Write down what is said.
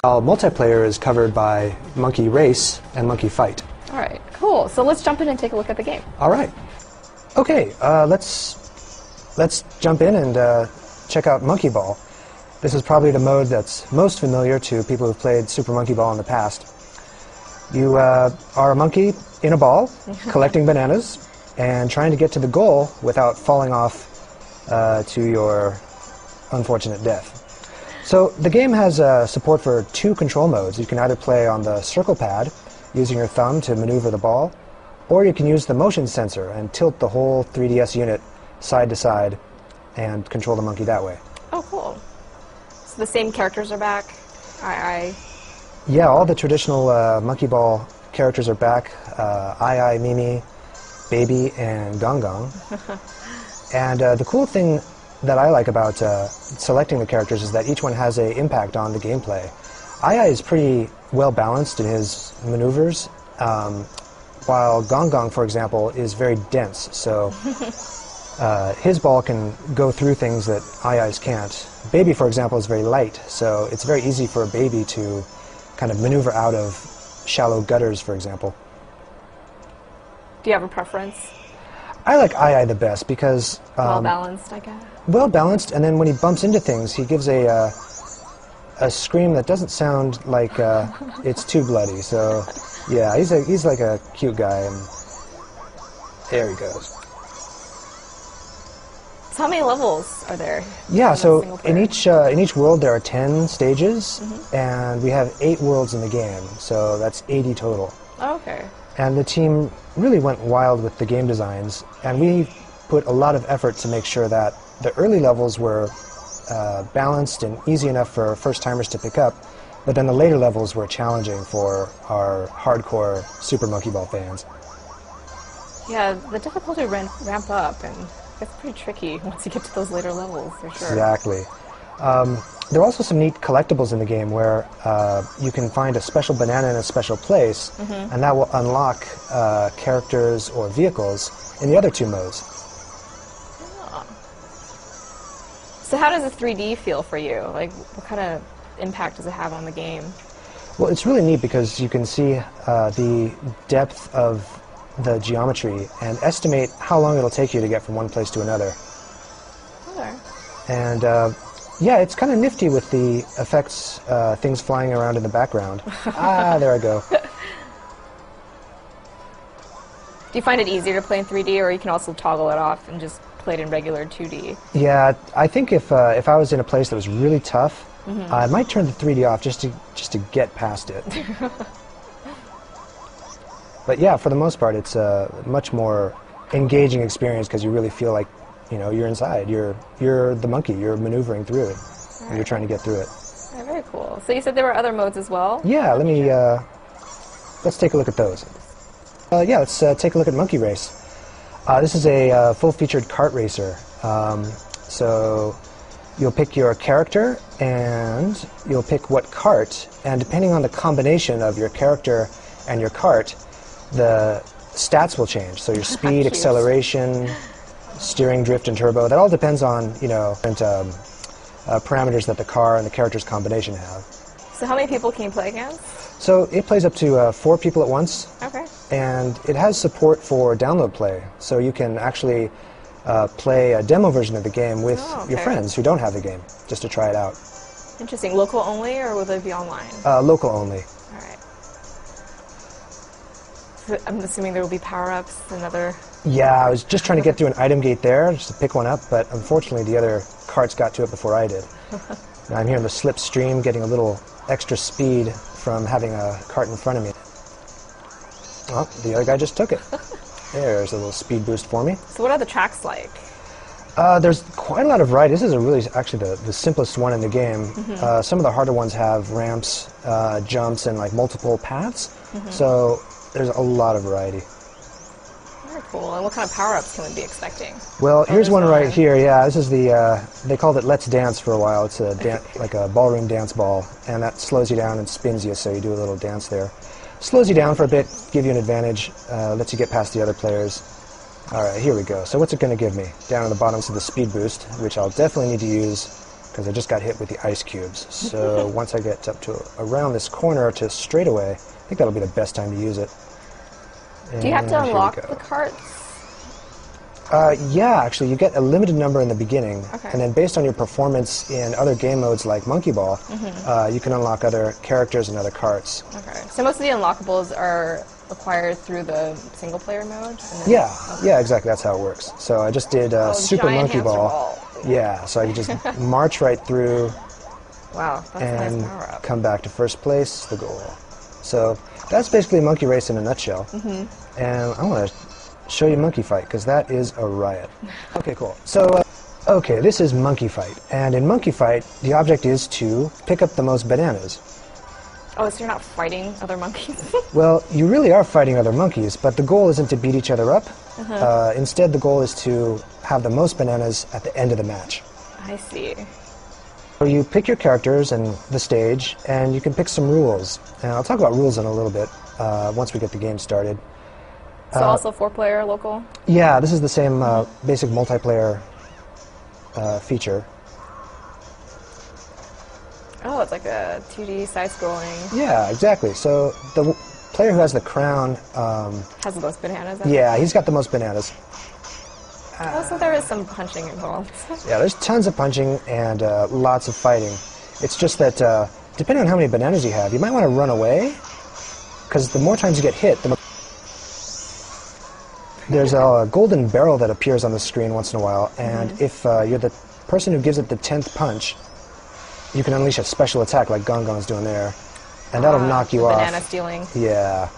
Multiplayer is covered by Monkey Race and Monkey Fight. All right, cool. So let's jump in and take a look at the game. All right. Okay, let's jump in and check out Monkey Ball. This is probably the mode that's most familiar to people who've played Super Monkey Ball in the past. You are a monkey in a ball, collecting bananas, and trying to get to the goal without falling off to your unfortunate death. So the game has support for 2 control modes. You can either play on the circle pad, using your thumb to maneuver the ball, or you can use the motion sensor and tilt the whole 3DS unit side to side and control the monkey that way. Oh, cool. So the same characters are back? Yeah, all the traditional Monkey Ball characters are back. Ai, Mimi, Baby, and Gong Gong. And the cool thing that I like about selecting the characters is that each one has an impact on the gameplay. Ai is pretty well balanced in his maneuvers, while Gong Gong, for example, is very dense. So his ball can go through things that Ai's can't. Baby, for example, is very light, so it's very easy for a baby to kind of maneuver out of shallow gutters, for example. Do you have a preference? I like Ai the best because... well-balanced, I guess. Well-balanced, and then when he bumps into things, he gives a scream that doesn't sound like it's too bloody. So, yeah, he's like a cute guy, and there he goes. So how many levels are there? Yeah, so in each world there are 10 stages, and we have 8 worlds in the game, so that's 80 total. Oh, okay. And the team really went wild with the game designs, and we put a lot of effort to make sure that the early levels were balanced and easy enough for first-timers to pick up, but then the later levels were challenging for our hardcore Super Monkey Ball fans. Yeah, the difficulty ramp up, and it's pretty tricky once you get to those later levels, for sure. Exactly. There are also some neat collectibles in the game where you can find a special banana in a special place, and that will unlock characters or vehicles in the other 2 modes. Oh. So how does the 3D feel for you? Like, what kind of impact does it have on the game? Well, it's really neat because you can see the depth of the geometry and estimate how long it'll take you to get from one place to another. Okay. And yeah, it's kind of nifty with the effects, things flying around in the background. There I go. Do you find it easier to play in 3D, or you can also toggle it off and just play it in regular 2D? Yeah, I think if I was in a place that was really tough, I might turn the 3D off just to get past it. But yeah, for the most part, it's a much more engaging experience because you really feel like, you know, you're inside. You're the monkey. You're maneuvering through it, and you're trying to get through it. Yeah, very cool. So you said there were other modes as well? Yeah, let's take a look at those. Yeah, let's take a look at Monkey Race. This is a full-featured kart racer. So you'll pick your character, and you'll pick what kart, and depending on the combination of your character and your kart, the stats will change. So your speed, acceleration, steering, drift, and turbo, that all depends on, you know, different parameters that the car and the character's combination have. So how many people can you play against? So it plays up to 4 people at once. Okay. And it has support for download play. So you can actually play a demo version of the game with your friends who don't have the game, just to try it out. Interesting. Local only, or will they be online? Local only. All right. So I'm assuming there will be power-ups and other... Yeah, I was just trying to get through an item gate there, just to pick one up, but unfortunately the other carts got to it before I did. Now I'm here in the slipstream, getting a little extra speed from having a cart in front of me. Oh, the other guy just took it. There's a little speed boost for me. So what are the tracks like? There's quite a lot of variety. This is actually the simplest one in the game. Some of the harder ones have ramps, jumps, and like multiple paths. So there's a lot of variety. Very cool. And what kind of power-ups can we be expecting? Well, here's one right here. Yeah, this is the, they called it Let's Dance for a while. It's a like a ballroom dance ball, and that slows you down and spins you, so you do a little dance there. Slows you down for a bit, give you an advantage, lets you get past the other players. All right, here we go. So what's it going to give me? Down at the bottom is the speed boost, which I'll definitely need to use because I just got hit with the ice cubes. So once I get up to around this corner to straightaway, I think that'll be the best time to use it. Do you have to And here we unlock go. the carts? Yeah, actually, you get a limited number in the beginning, Okay. and then based on your performance in other game modes like Monkey Ball, you can unlock other characters and other carts. Okay. So most of the unlockables are acquired through the single player mode? And then- Yeah, yeah, exactly. That's how it works. So I just did Super giant Monkey hamster Ball. Yeah, so I could just march right through Wow, that's a and nice power up. come back to first place, the goal. So that's basically Monkey Race in a nutshell. And I want to show you Monkey Fight, because that is a riot. Okay, cool. So, okay, this is Monkey Fight. And in Monkey Fight, the object is to pick up the most bananas. Oh, so you're not fighting other monkeys? Well, you really are fighting other monkeys, but the goal isn't to beat each other up. Instead, the goal is to have the most bananas at the end of the match. I see. So you pick your characters and the stage, and you can pick some rules. And I'll talk about rules in a little bit once we get the game started. So also 4-player local? Yeah, this is the same basic multiplayer feature. Oh, it's like a 2D side-scrolling. Yeah, exactly. So the player who has the crown, Has the most bananas. yeah, he's got the most bananas. Oh, so there is some punching involved. Yeah, there's tons of punching and lots of fighting. It's just that depending on how many bananas you have, you might want to run away, because the more times you get hit, the more... There's a golden barrel that appears on the screen once in a while, and if you're the person who gives it the 10th punch, you can unleash a special attack like Gong Gong's doing there, and that'll knock you off. Banana stealing. Yeah.